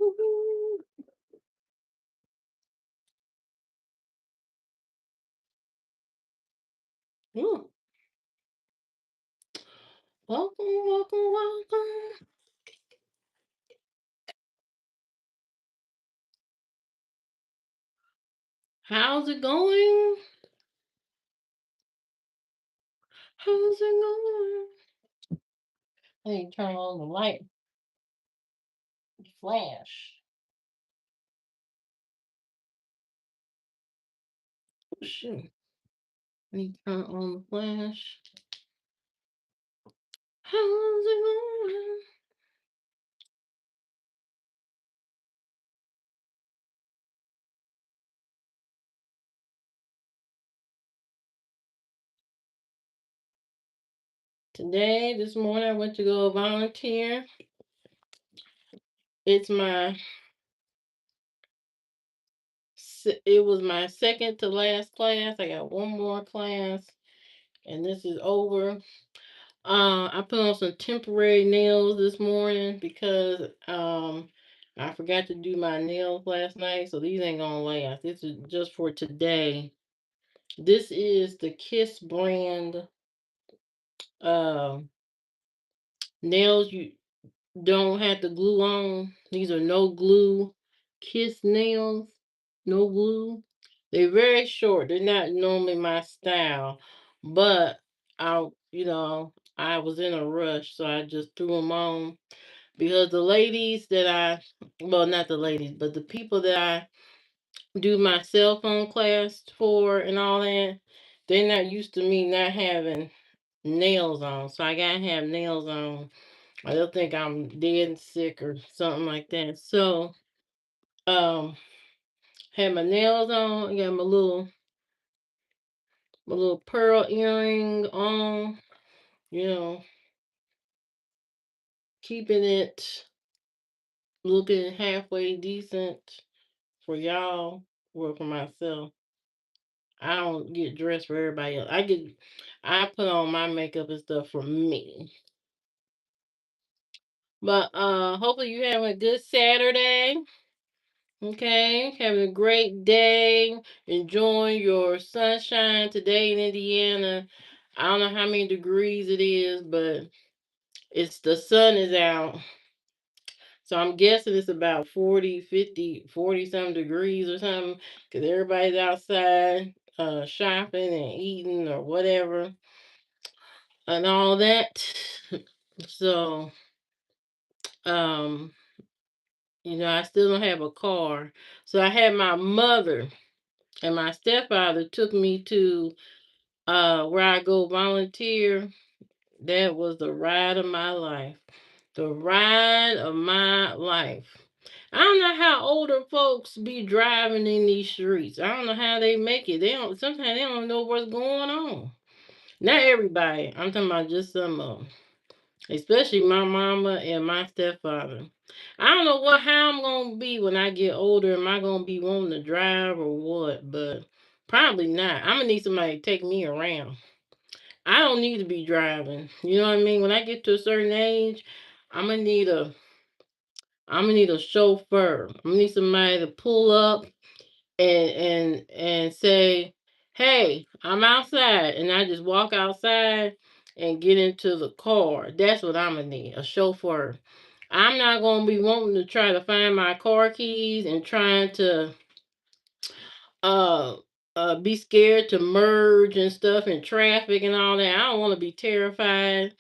Ooh, welcome, welcome, welcome. How's it going? How's it going? Let me turn on the light. Flash. Oh, shoot. Let me turn on the flash. How's it going? Today, this morning, I went to go volunteer. It's my, it was my second to last class. I got one more class, and this is over. I put on some temporary nails this morning because I forgot to do my nails last night, so these ain't gonna last. This is just for today. This is the Kiss brand uh nails you don't have to glue on. These are no glue Kiss nails, no glue. They're very short. They're not normally my style, but I was in a rush, so I just threw them on because the ladies that well, not the ladies, but the people that I do my cell phone class for and all that, they're not used to me not having nails on. So I gotta have nails on. I don't think I'm dead and sick or something like that. So, um, had my nails on, got my little pearl earring on, you know, keeping it looking halfway decent for y'all or for myself. I don't get dressed for everybody else. I put on my makeup and stuff for me. But hopefully you having a good Saturday. Okay, having a great day. Enjoying your sunshine today in Indiana. I don't know how many degrees it is, but it's the sun is out. So I'm guessing it's about 40, 50, 40 some degrees or something because everybody's outside shopping and eating or whatever and all that. So, um, I still don't have a car. So I had my mother and my stepfather took me to where I go volunteer. That was the ride of my life. The ride of my life. I don't know how older folks be driving in these streets. I don't know how they make it. They don't. Sometimes they don't know what's going on. Not everybody. I'm talking about just some of them. Especially my mama and my stepfather. I don't know how I'm gonna be when I get older. Am I gonna be wanting to drive or what? But probably not. I'm gonna need somebody to take me around. I don't need to be driving. You know what I mean? When I get to a certain age, I'm gonna need a I'm gonna need a chauffeur. I'm gonna need somebody to pull up and say, "Hey, I'm outside," and I just walk outside and get into the car. That's what I'm gonna need, a chauffeur. I'm not gonna be wanting to try to find my car keys and trying to uh be scared to merge and stuff in traffic and all that. I don't want to be terrified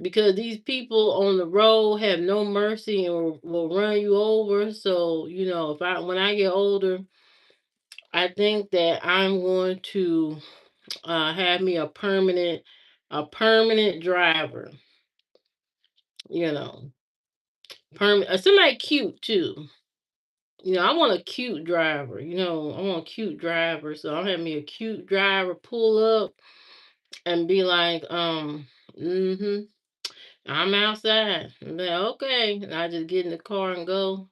because these people on the road have no mercy and will run you over. So, if I when I get older, I think that I'm going to have me a permanent driver. You know, permanent somebody cute too. I want a cute driver. I want a cute driver. So I'll have me a cute driver pull up and be like, mm-hmm, I'm outside. And be like, okay. And I just get in the car and go.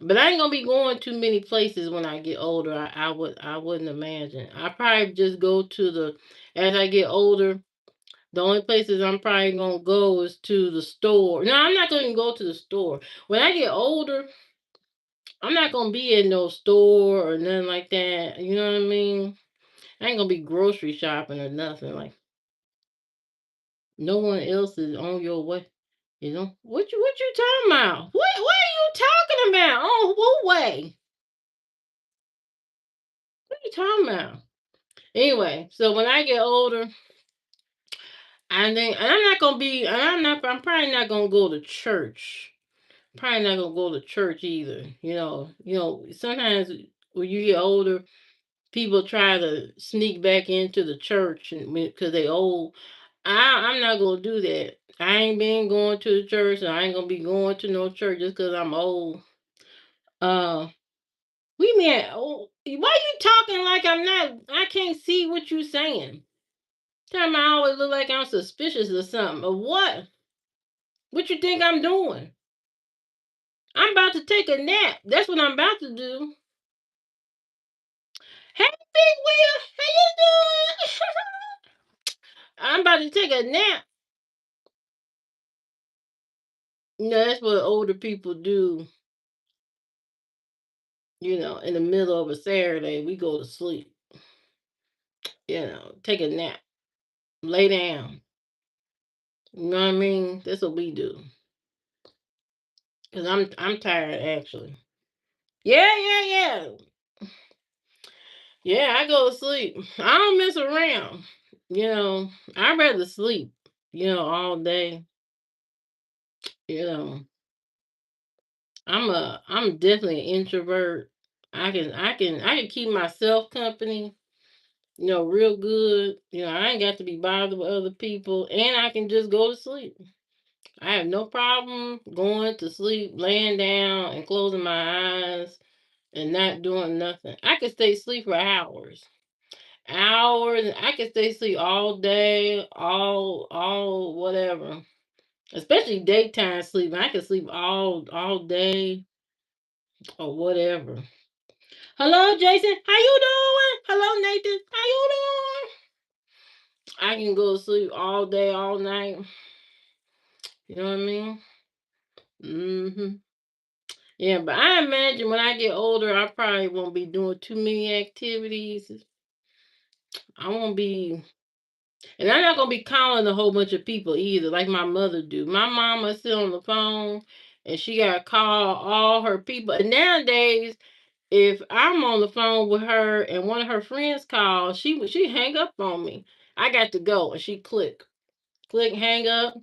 But I ain't gonna be going too many places when I get older. I wouldn't imagine. I probably just go to as I get older. The only places I'm probably gonna go is to the store. No, I'm not gonna go to the store. When I get older, I'm not gonna be in no store or nothing like that. You know what I mean? I ain't gonna be grocery shopping or nothing. Like no one else is on your way. You know what you talking about? What are you talking about? On what way? What are you talking about? Anyway, so when I get older, I think, and I'm not gonna be, and I'm probably not gonna go to church. Probably not gonna go to church either. Sometimes when you get older, people try to sneak back into the church and because they old. I'm not gonna do that. I ain't been going to the church, and I ain't gonna be going to no church just because I'm old. Uh, we met. Oh, why you talking like I'm not? I can't see what you saying. Time I always look like I'm suspicious or something. Or what? What you think I'm doing? I'm about to take a nap. That's what I'm about to do. Hey, Big Will, how you doing? I'm about to take a nap. That's what older people do. In the middle of a Saturday, we go to sleep. Take a nap, lay down. You know what I mean? That's what we do. Cause I'm tired actually. Yeah, yeah, yeah. Yeah, I go to sleep. I don't mess around. I'd rather sleep, all day. You know, I'm definitely an introvert. I can keep myself company, real good. I ain't got to be bothered with other people and I can just go to sleep. I have no problem going to sleep, laying down and closing my eyes and not doing nothing. I could stay asleep for hours. Hours. I can stay asleep all day, all whatever. Especially daytime sleep. I can sleep all day or whatever. Hello, Jason. How you doing? Hello, Nathan. How you doing? I can go to sleep all day, all night. You know what I mean? Hmm. Yeah, but I imagine when I get older, I probably won't be doing too many activities. I won't be, and I'm not gonna be calling a whole bunch of people either, like my mother do. My mama sit on the phone, and she got to call all her people. And nowadays, if I'm on the phone with her and one of her friends calls, she hang up on me. I got to go, and she click, hang up,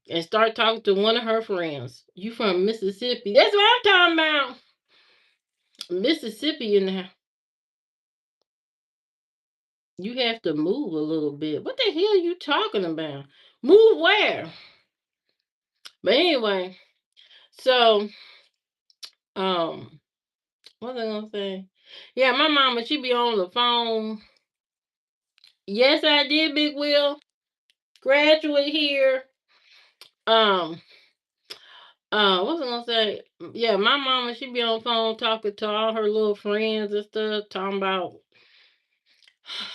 and start talking to one of her friends. You from Mississippi? That's what I'm talking about. Mississippi in the You have to move a little bit. What the hell are you talking about? Move where? But anyway, so what was I gonna say? Yeah, my mama, she be on the phone. Yes, I did, Big Will. Graduate here. Um, what was I gonna say? Yeah, my mama, she be on the phone talking to all her little friends and stuff, talking about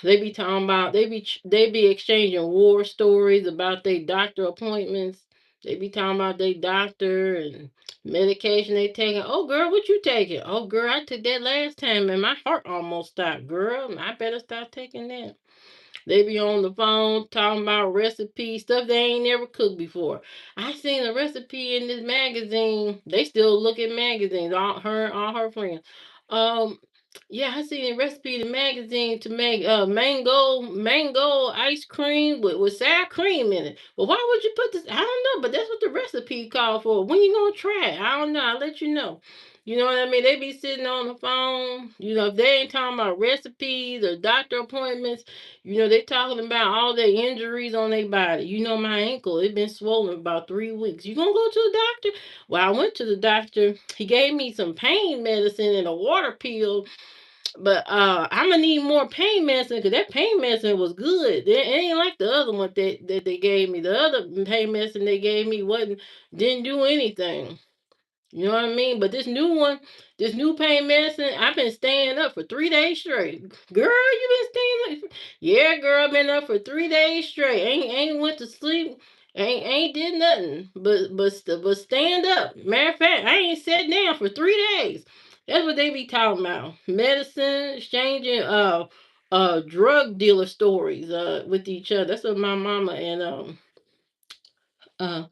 they be exchanging war stories about their doctor appointments. They be talking about their doctor and medication they taking. Oh girl, what you taking? Oh girl, I took that last time and my heart almost stopped. Girl, I better stop taking that. They be on the phone talking about recipes, stuff they ain't never cooked before. I seen a recipe in this magazine. They still look at magazines, all her friends. Um, yeah, I seen a recipe in the magazine to make mango ice cream with sour cream in it. Well, why would you put this? I don't know, but that's what the recipe called for. When you gonna try it? I don't know. I'll let you know. You know what I mean? They be sitting on the phone. If they ain't talking about recipes or doctor appointments, they talking about all their injuries on their body. My ankle, it been swollen about 3 weeks. You gonna go to the doctor? Well, I went to the doctor. He gave me some pain medicine and a water pill, but I'm gonna need more pain medicine because that pain medicine was good. It ain't like the other one that they gave me. The other pain medicine they gave me didn't do anything. You know what I mean? But this new one, this new pain medicine, I've been staying up for 3 days straight. Girl, you been staying up? Yeah, girl, I've been up for 3 days straight. Ain't went to sleep. Ain't did nothing but stand up. Matter of fact, I ain't sat down for 3 days. That's what they be talking about. Medicine, exchanging drug dealer stories with each other. That's what my mama and uh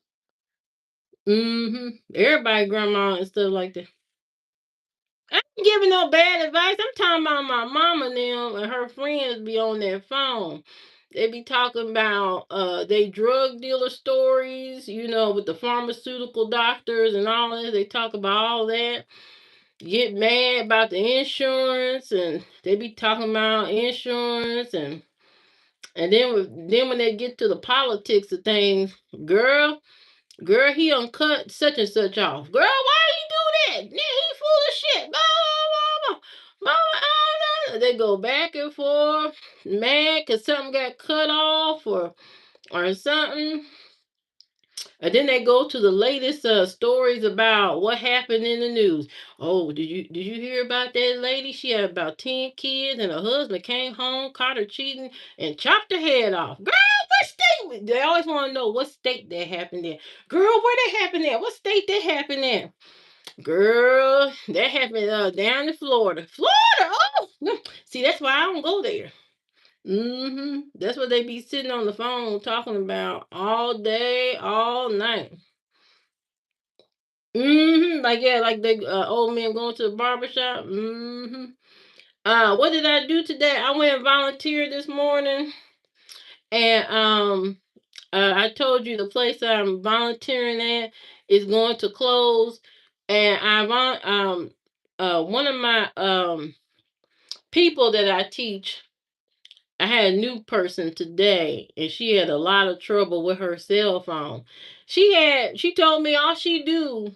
everybody grandma and stuff like that. I ain't giving no bad advice. I'm talking about my mama now and her friends be on their phone. They be talking about they drug dealer stories, with the pharmaceutical doctors and all that. They talk about all that. Get mad about the insurance, and they be talking about insurance, and then when they get to the politics of things, girl, girl, he uncut such and such off. Girl, why you do that? He full of shit. Blah, blah, blah, blah, blah. They go back and forth, mad because something got cut off or something. And then they go to the latest stories about what happened in the news. Oh, did you hear about that lady? She had about 10 kids, and her husband came home, caught her cheating, and chopped her head off. Girl, what state? They always want to know what state that happened in. Girl, where that happened at? What state that happened in? Girl, that happened down in Florida. Florida. Oh, no. See, that's why I don't go there. That's what they be sitting on the phone talking about all day, all night. Like, yeah, like the old men going to the barber shop. What did I do today? I went and volunteered this morning, and I told you the place I'm volunteering at is going to close, and one of my people that I teach. I had a new person today, and she had a lot of trouble with her cell phone. She told me all she do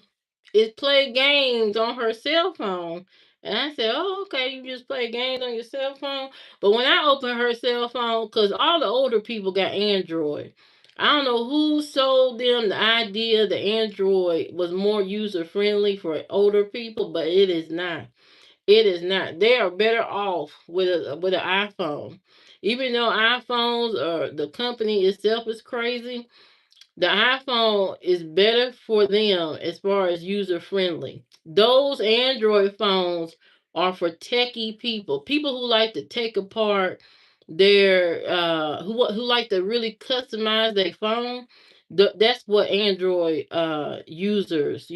is play games on her cell phone. And I said, "Oh, okay, you just play games on your cell phone." But when I opened her cell phone, because all the older people got Android, I don't know who sold them the idea that Android was more user friendly for older people, but it is not. It is not. They are better off with an iPhone. Even though iPhones or the company itself is crazy, the iPhone is better for them as far as user friendly. Those Android phones are for techie people, people who like to take apart their who like to really customize their phone. That's what Android users,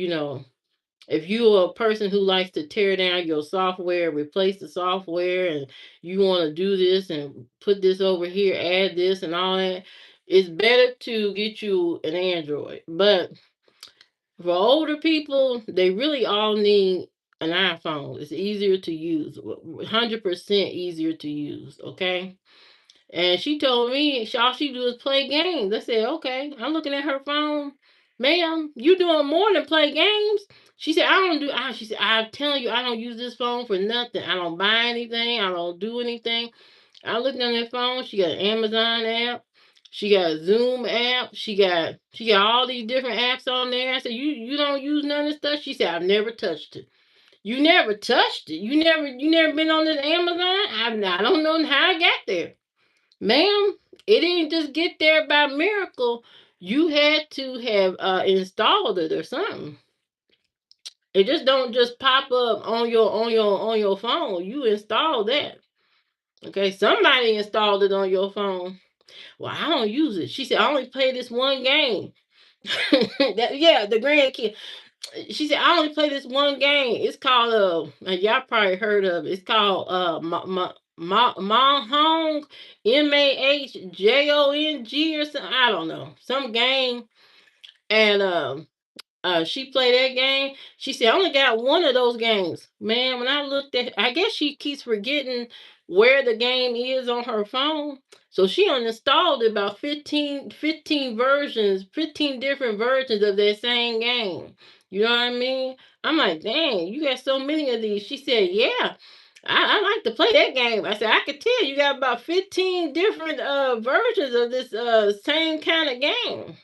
if you're a person who likes to tear down your software, replace the software, and you want to do this and put this over here, add this and all that, it's better to get you an Android. But for older people, they really all need an iPhone. It's easier to use, 100% easier to use, okay? And she told me all she do is play games. I said, okay. I'm looking at her phone. Ma'am, you doing more than play games. She said, I don't do she said, I'm telling you, I don't use this phone for nothing. I don't buy anything. I don't do anything. I looked on that phone. She got an Amazon app. She got a Zoom app. She got all these different apps on there. I said, you don't use none of this stuff? She said, I've never touched it. You never touched it. You never been on this Amazon? I don't know how I got there. Ma'am, it didn't just get there by miracle. You had to have installed it or something. It just don't just pop up on your phone. You installed that. Okay, somebody installed it on your phone. Well, I don't use it. She said I only play this one game. Yeah, the grandkid. She said I only play this one game. It's called y'all probably heard of it. It's called Mahjong, Mahjong or something. I don't know, some game. And she played that game. She said, I only got one of those games. Man, when I looked at, I guess she keeps forgetting where the game is on her phone. So she uninstalled about 15 versions, 15 different versions of that same game. You know what I mean? I'm like, dang, you got so many of these. She said, yeah. I like to play that game. I said, I could tell you got about 15 different versions of this same kind of game.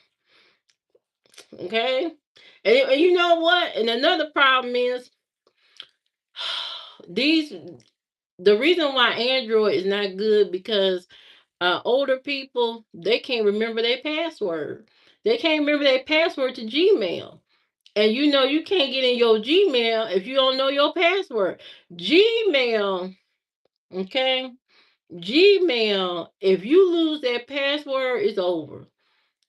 Okay. And you know what? And another problem is these the reason why Android is not good because older people they can't remember their password. They can't remember their password to Gmail. And you know you can't get in your Gmail if you don't know your password. Gmail, okay? Gmail, if you lose that password, it's over.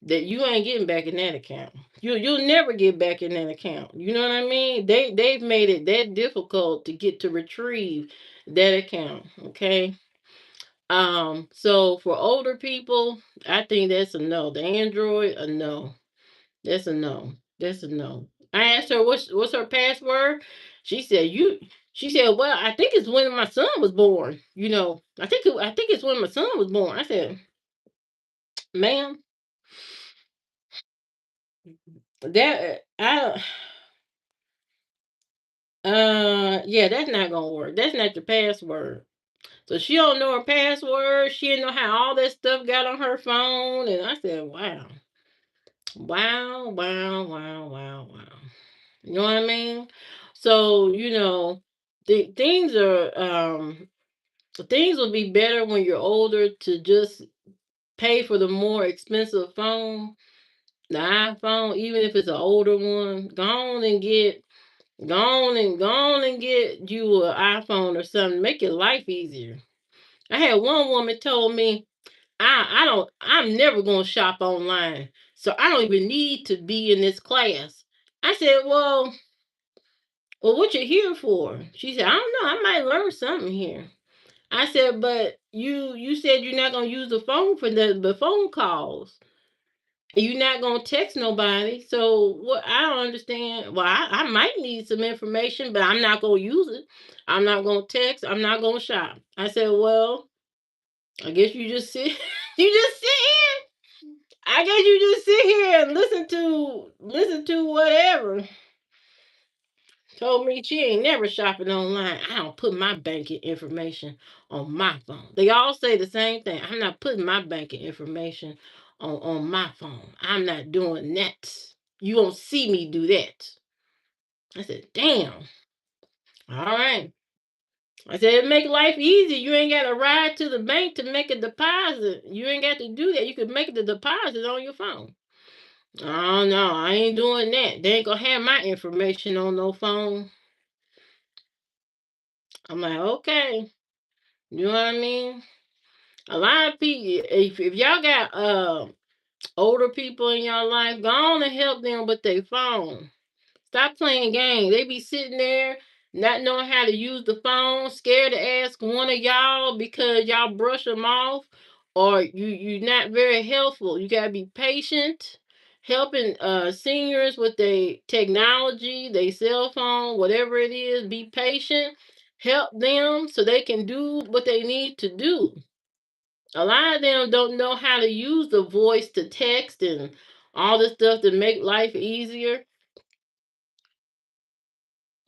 That you ain't getting back in that account. You'll never get back in that account. You know what I mean? They've made it that difficult to get to retrieve that account. Okay. So for older people, I think that's a no. The Android, a no. That's a no. That's a no. I asked her what's her password. She said you. She said, "Well, I think it's when my son was born. You know, I think it's when my son was born." I said, "Ma'am, that I yeah, that's not gonna work. That's not your password." So she don't know her password. She didn't know how all that stuff got on her phone. And I said, "Wow, wow, wow, wow, wow, wow." You know what I mean? So things are things will be better when you're older to just pay for the more expensive phone, the iPhone, even if it's an older one. Go on and get you an iPhone or something. Make your life easier. I had one woman told me, I'm never gonna shop online. So I don't even need to be in this class. I said, well, what you here for? She said, I don't know. I might learn something here. I said, but you said you're not gonna use the phone for the phone calls. You're not gonna text nobody. So what? I don't understand. Well, I might need some information, but I'm not gonna use it. I'm not gonna text. I'm not gonna shop. I said, well, I guess you just sit. You just sit here. I guess you just sit here and listen to whatever. Told me she ain't never shopping online. I don't put my banking information on my phone. They all say the same thing. I'm not putting my banking information on my phone. I'm not doing that. You won't see me do that. I said, damn. All right. I said, it make life easy. You ain't got to ride to the bank to make a deposit. You ain't got to do that. You can make the deposit on your phone. Oh no, I ain't doing that. They ain't gonna have my information on no phone. I'm like, okay. You know what I mean? A lot of people, if y'all got older people in your life, go on and help them with their phone. Stop playing games. They be sitting there not knowing how to use the phone, scared to ask one of y'all because y'all brush them off, or you're not very helpful. You gotta be patient, helping seniors with their technology, their cell phone, whatever it is. Be patient. Help them so they can do what they need to do. A lot of them don't know how to use the voice to text and all this stuff to make life easier.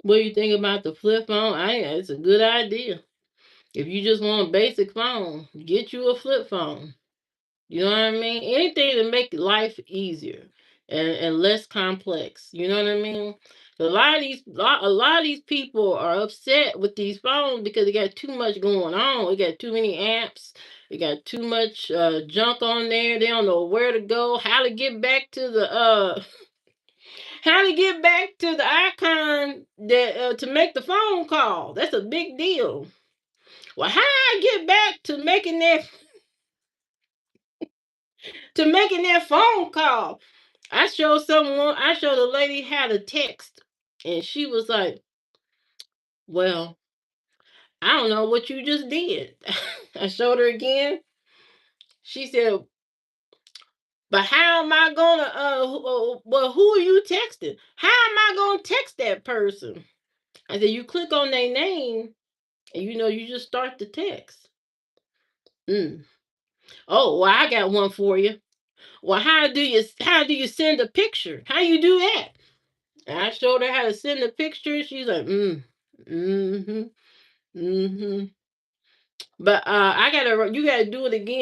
What do you think about the flip phone? It's a good idea. If you just want a basic phone, get you a flip phone. You know what I mean? Anything to make life easier and less complex. You know what I mean? A lot of these people are upset with these phones because they got too much going on. They got too many apps. They got too much junk on there. They don't know where to go, how to get back to the how to get back to the icon that to make the phone call. That's a big deal. Well, how I get back to making that phone call? I showed a lady how to text, and she was like, "Well, I don't know what you just did." I showed her again. She said, "But how am I gonna well, who are you texting? How am I gonna text that person?" I said, "You click on their name, and you just start the text." Mm. Oh, well, I got one for you. Well, how do you send a picture? How you do that? And I showed her how to send a picture. She's like, mm-hmm, mm-hmm. But you gotta do it again